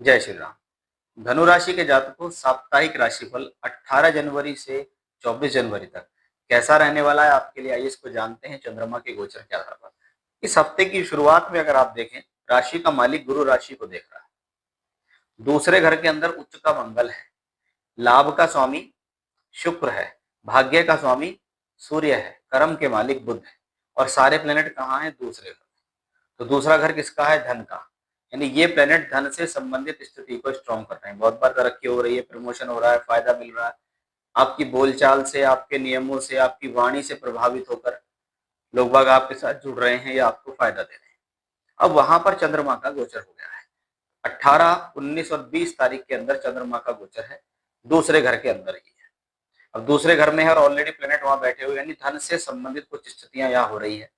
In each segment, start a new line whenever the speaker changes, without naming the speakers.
जय श्री राम। धनु राशि के जातकों साप्ताहिक राशिफल 18 जनवरी से 24 जनवरी तक कैसा रहने वाला है आपके लिए, आइए इसको जानते हैं चंद्रमा के गोचर के आधार पर। इस हफ्ते की शुरुआत में अगर आप देखें, राशि का मालिक गुरु राशि को देख रहा है। दूसरे घर के अंदर उच्च का मंगल है, लाभ का स्वामी शुक्र है, भाग्य का स्वामी सूर्य है, कर्म के मालिक बुध है और सारे प्लेनेट कहाँ हैं? दूसरे घर। तो दूसरा घर किसका है? धन का। यानी ये प्लेनेट धन से संबंधित स्थिति को स्ट्रॉन्ग कर रहे हैं। बहुत बार तरक्की हो रही है, प्रमोशन हो रहा है, फायदा मिल रहा है। आपकी बोलचाल से, आपके नियमों से, आपकी वाणी से प्रभावित होकर लोग बाग आपके साथ जुड़ रहे हैं या आपको फायदा दे रहे हैं। अब वहां पर चंद्रमा का गोचर हो गया है। 18, 19 और 20 तारीख के अंदर चंद्रमा का गोचर है, दूसरे घर के अंदर ही है। अब दूसरे घर में है और ऑलरेडी प्लेनेट वहां बैठे हुए, यानी धन से संबंधित कुछ स्थितियां यहाँ हो रही है।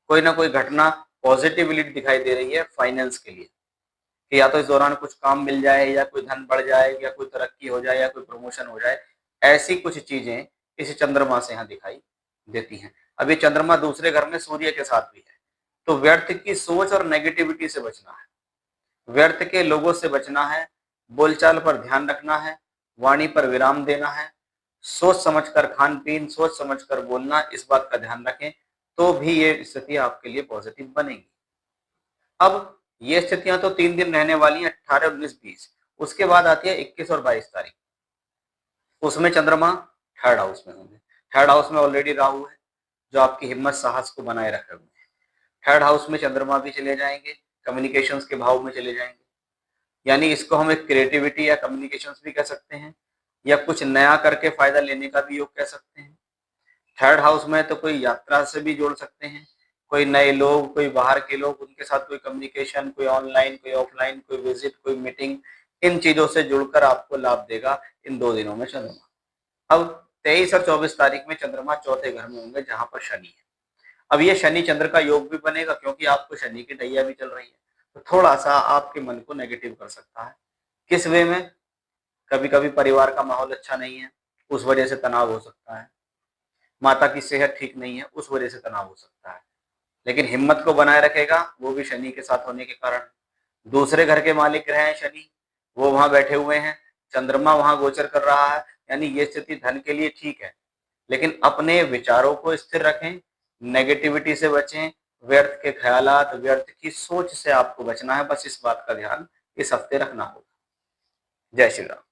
कोई ना कोई घटना पॉजिटिविटी दिखाई दे रही है फाइनेंस के लिए, कि या तो इस दौरान कुछ काम मिल जाए, या कोई धन बढ़ जाए, या कोई तरक्की हो जाए, या कोई प्रमोशन हो जाए। ऐसी कुछ चीजें इस चंद्रमा से यहाँ दिखाई देती हैं। अब ये चंद्रमा दूसरे घर में सूर्य के साथ भी है, तो व्यर्थ की सोच और नेगेटिविटी से बचना है, व्यर्थ के लोगों से बचना है, बोलचाल पर ध्यान रखना है, वाणी पर विराम देना है, सोच समझकर खान पीन, सोच समझकर बोलना, इस बात का ध्यान रखें, तो भी ये स्थिति आपके लिए पॉजिटिव बनेगी। अब ये स्थितियां तो 3 दिन रहने वाली हैं, 18, 19, 20। उसके बाद आती है 21 और 22 तारीख। उसमें चंद्रमा थर्ड हाउस में होंगे। थर्ड हाउस में ऑलरेडी राहु है, जो आपकी हिम्मत साहस को बनाए रखे हुए हैं। थर्ड हाउस में चंद्रमा भी चले जाएंगे, कम्युनिकेशंस के भाव में चले जाएंगे। यानी इसको हम एक क्रिएटिविटी या कम्युनिकेशंस भी कह सकते हैं, या कुछ नया करके फायदा लेने का भी योग कह सकते हैं। थर्ड हाउस में तो कोई यात्रा से भी जोड़ सकते हैं, कोई नए लोग, कोई बाहर के लोग, उनके साथ कोई कम्युनिकेशन, कोई ऑनलाइन, कोई ऑफलाइन, कोई विजिट, कोई मीटिंग, इन चीजों से जुड़कर आपको लाभ देगा इन 2 दिनों में चंद्रमा। अब 23 और 24 तारीख में चंद्रमा चौथे घर में होंगे, जहां पर शनि है। अब ये शनि चंद्र का योग भी बनेगा, क्योंकि आपको शनि की ढैया भी चल रही है, तो थोड़ा सा आपके मन को नेगेटिव कर सकता है। किस वे में? कभी कभी परिवार का माहौल अच्छा नहीं है, उस वजह से तनाव हो सकता है। माता की सेहत ठीक नहीं है, उस वजह से तनाव हो सकता है। लेकिन हिम्मत को बनाए रखेगा, वो भी शनि के साथ होने के कारण। दूसरे घर के मालिक ग्रह हैं शनि, वो वहां बैठे हुए हैं, चंद्रमा वहां गोचर कर रहा है। यानी ये स्थिति धन के लिए ठीक है, लेकिन अपने विचारों को स्थिर रखें, नेगेटिविटी से बचें, व्यर्थ के ख्यालात, व्यर्थ की सोच से आपको बचना है। बस इस बात का ध्यान इस हफ्ते रखना होगा। जय श्री राम।